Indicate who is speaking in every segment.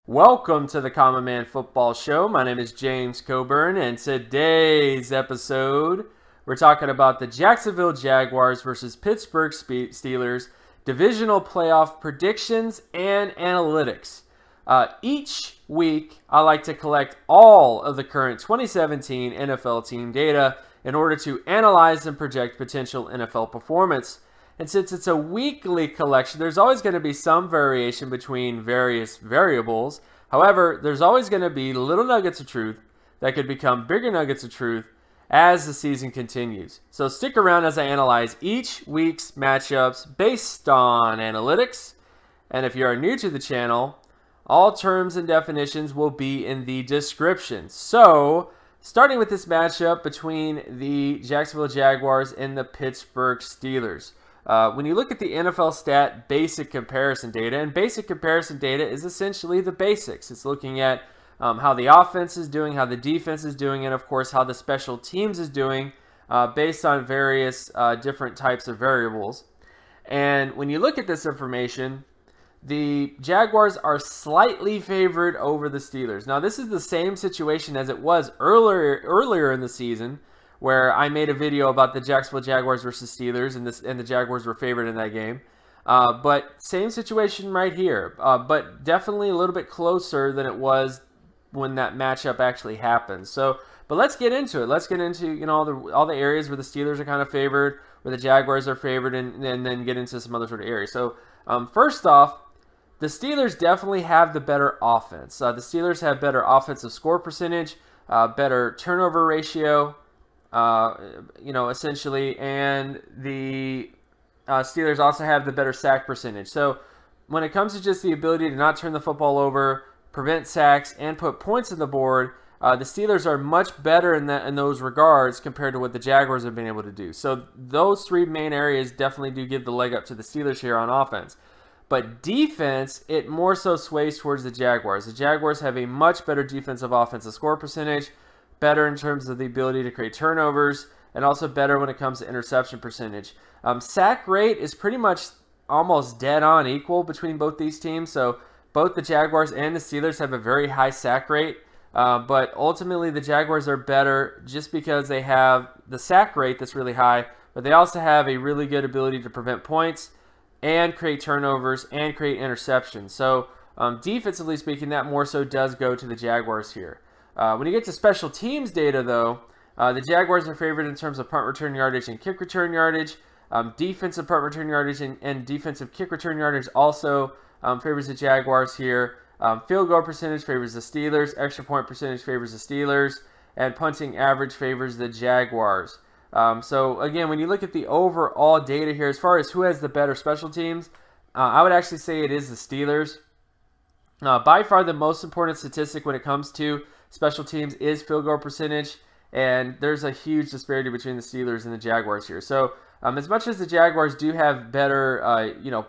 Speaker 1: Welcome to the Common Man Football Show. My name is James Coburn, and today's episode, we're talking about the Jacksonville Jaguars versus Pittsburgh Steelers Divisional Playoff predictions and analytics. Each week, I like to collect all of the current 2017 NFL team data in order to analyze and project potential NFL performance. And since it's a weekly collection, there's always going to be some variation between various variables. However, there's always going to be little nuggets of truth that could become bigger nuggets of truth as the season continues. So stick around as I analyze each week's matchups based on analytics. And if you are new to the channel, all terms and definitions will be in the description. So, starting with this matchup between the Jacksonville Jaguars and the Pittsburgh Steelers. When you look at the NFL stat basic comparison data, and basic comparison data is essentially the basics. It's looking at how the offense is doing, how the defense is doing, and of course how the special teams is doing based on various different types of variables. And when you look at this information, the Jaguars are slightly favored over the Steelers. Now, this is the same situation as it was earlier in the season, where I made a video about the Jacksonville Jaguars versus Steelers, and the Jaguars were favored in that game. But same situation right here, but definitely a little bit closer than it was when that matchup actually happened. So, but let's get into it. Let's get into all the areas where the Steelers are kind of favored, where the Jaguars are favored, and then get into some other sort of areas. So, first off, the Steelers definitely have the better offense. The Steelers have better offensive score percentage, better turnover ratio. Essentially, and the Steelers also have the better sack percentage. So when it comes to just the ability to not turn the football over, prevent sacks, and put points on the board, the Steelers are much better in those regards compared to what the Jaguars have been able to do. So those three main areas definitely do give the leg up to the Steelers here on offense. But defense, it more so sways towards the Jaguars. The Jaguars have a much better defensive offensive score percentage, better in terms of the ability to create turnovers, and also better when it comes to interception percentage. Sack rate is pretty much almost dead on equal between both these teams. So both the Jaguars and the Steelers have a very high sack rate. But ultimately the Jaguars are better just because they have the sack rate that's really high, but they also have a really good ability to prevent points and create turnovers and create interceptions. So defensively speaking, that more so does go to the Jaguars here. When you get to special teams data, though, the Jaguars are favored in terms of punt return yardage and kick return yardage. Defensive punt return yardage and defensive kick return yardage also favors the Jaguars here. Field goal percentage favors the Steelers. Extra point percentage favors the Steelers. And punting average favors the Jaguars. So, again, when you look at the overall data here, as far as who has the better special teams, I would actually say it is the Steelers. By far the most important statistic when it comes to special teams is field goal percentage, and there's a huge disparity between the Steelers and the Jaguars here. So as much as the Jaguars do have better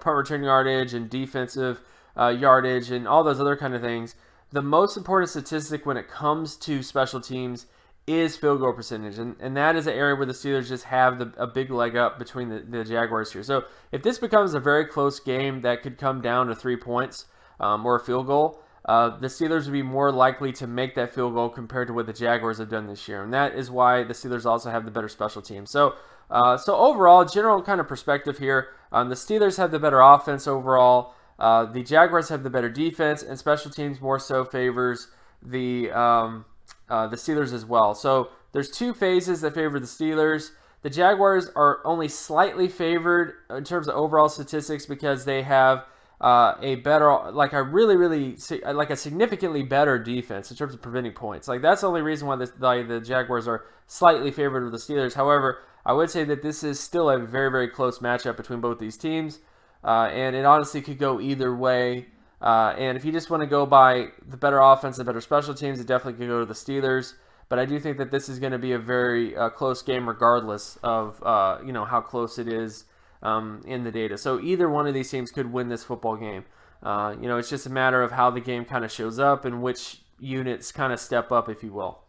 Speaker 1: punt return yardage and defensive yardage and all those other kind of things, the most important statistic when it comes to special teams is field goal percentage, and that is an area where the Steelers just have a big leg up between the Jaguars here. So if this becomes a very close game that could come down to 3 points or a field goal, the Steelers would be more likely to make that field goal compared to what the Jaguars have done this year. And that is why the Steelers also have the better special team. So overall, general kind of perspective here, the Steelers have the better offense overall. The Jaguars have the better defense, and special teams more so favors the Steelers as well. So there's two phases that favor the Steelers. The Jaguars are only slightly favored in terms of overall statistics because they have a better, like a significantly better defense in terms of preventing points. Like, that's the only reason why the Jaguars are slightly favored of the Steelers. However, I would say that this is still a very, very close matchup between both these teams, and it honestly could go either way. And if you just want to go by the better offense and better special teams, it definitely could go to the Steelers. But I do think that this is going to be a very close game regardless of how close it is in the data. So either one of these teams could win this football game. It's just a matter of how the game kind of shows up and which units kind of step up, if you will.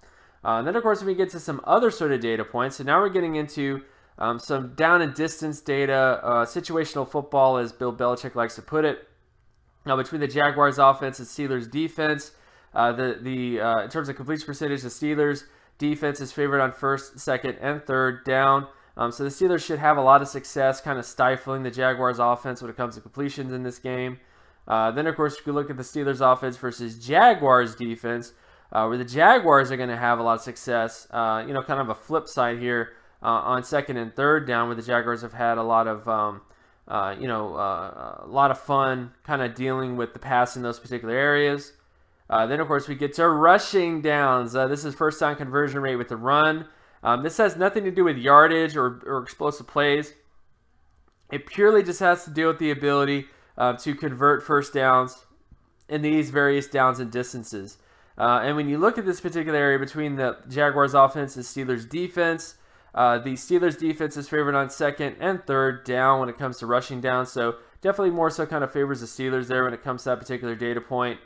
Speaker 1: And then, of course, we get to some other sort of data points. So now we're getting into some down and distance data, situational football, as Bill Belichick likes to put it. Now, between the Jaguars offense and Steelers defense, in terms of completion percentage, the Steelers defense is favored on first, second, and third down. So the Steelers should have a lot of success kind of stifling the Jaguars offense when it comes to completions in this game. Then, of course, if you look at the Steelers offense versus Jaguars defense, where the Jaguars are going to have a lot of success, kind of a flip side here on second and third down, where the Jaguars have had a lot of, a lot of fun kind of dealing with the pass in those particular areas. Then, of course, we get to rushing downs. This is first down conversion rate with the run. This has nothing to do with yardage or explosive plays. It purely just has to do with the ability to convert first downs in these various downs and distances. And when you look at this particular area between the Jaguars offense and Steelers defense, the Steelers defense is favored on second and third down when it comes to rushing down. So definitely more so kind of favors the Steelers there when it comes to that particular data point.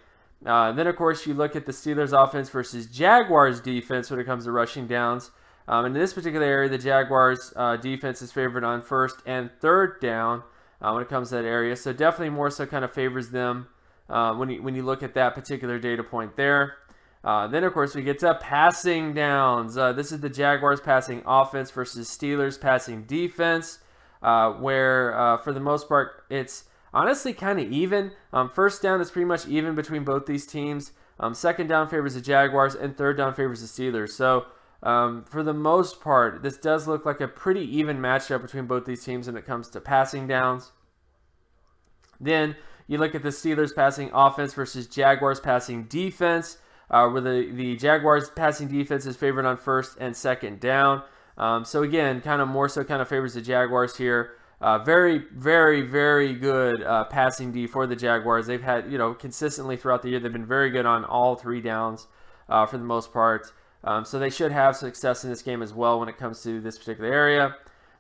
Speaker 1: Then, of course, you look at the Steelers offense versus Jaguars defense when it comes to rushing downs. And in this particular area, the Jaguars defense is favored on first and third down when it comes to that area. So definitely more so kind of favors them when you look at that particular data point there. Then, of course, we get to passing downs. This is the Jaguars passing offense versus Steelers passing defense, where for the most part, it's honestly kind of even. First down is pretty much even between both these teams. Second down favors the Jaguars, and third down favors the Steelers. So for the most part, this does look like a pretty even matchup between both these teams when it comes to passing downs. Then you look at the Steelers passing offense versus Jaguars passing defense, where the Jaguars passing defense is favored on first and second down. So again, kind of more so kind of favors the Jaguars here. Very, very, very good passing D for the Jaguars. They've had, consistently throughout the year, they've been very good on all three downs for the most part. So they should have success in this game as well when it comes to this particular area.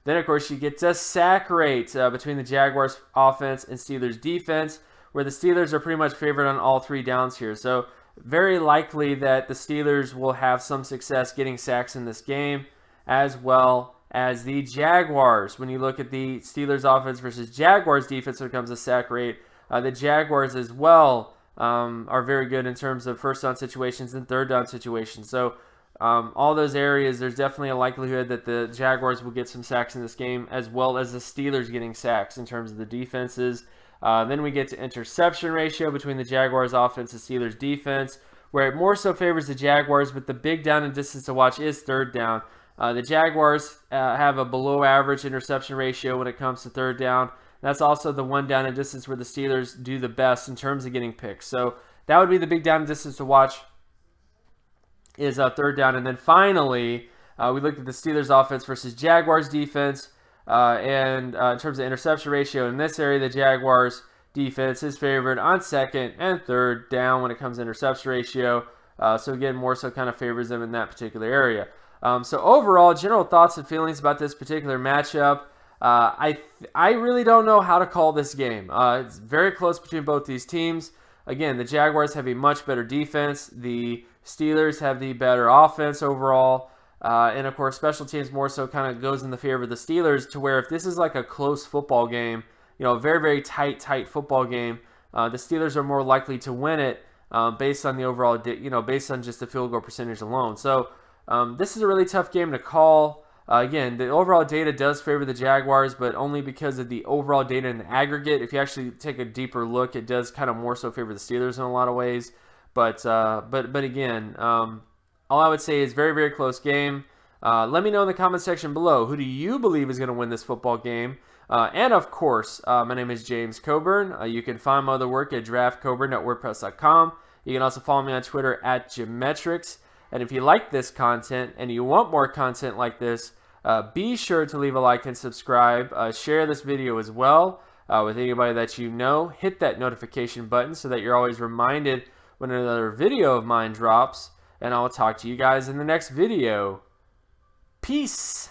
Speaker 1: Then, of course, you get to sack rate between the Jaguars offense and Steelers defense, where the Steelers are pretty much favored on all three downs here. So very likely that the Steelers will have some success getting sacks in this game, as well as the Jaguars. When you look at the Steelers offense versus Jaguars defense when it comes to sack rate, the Jaguars as well are very good in terms of first down situations and third down situations. So all those areas, there's definitely a likelihood that the Jaguars will get some sacks in this game, as well as the Steelers getting sacks in terms of the defenses. Then we get to interception ratio between the Jaguars offense and Steelers defense, where it more so favors the Jaguars, but the big down and distance to watch is third down. The Jaguars have a below average interception ratio when it comes to third down. That's also the one down and distance where the Steelers do the best in terms of getting picks. So that would be the big down and distance to watch, is third down. And then finally, we looked at the Steelers offense versus Jaguars defense. And in terms of interception ratio in this area, the Jaguars defense is favored on second and third down when it comes to interception ratio. So again, more so kind of favors them in that particular area. So overall, general thoughts and feelings about this particular matchup. I really don't know how to call this game. It's very close between both these teams. Again, the Jaguars have a much better defense. The Steelers have the better offense overall. And of course, special teams more so kind of goes in the favor of the Steelers, to where if this is like a close football game, a very, very tight football game, the Steelers are more likely to win it based on the overall, based on just the field goal percentage alone. So this is a really tough game to call. Again, the overall data does favor the Jaguars, but only because of the overall data in the aggregate. If you actually take a deeper look, it does kind of more so favor the Steelers in a lot of ways. But again, all I would say is very, very close game. Let me know in the comment section below, who do you believe is going to win this football game? And of course, my name is James Coburn. You can find my other work at draftcoburn.wordpress.com. You can also follow me on Twitter at Geometrics. And if you like this content and you want more content like this, be sure to leave a like and subscribe. Share this video as well with anybody that you know. Hit that notification button so that you're always reminded when another video of mine drops. And I'll talk to you guys in the next video. Peace!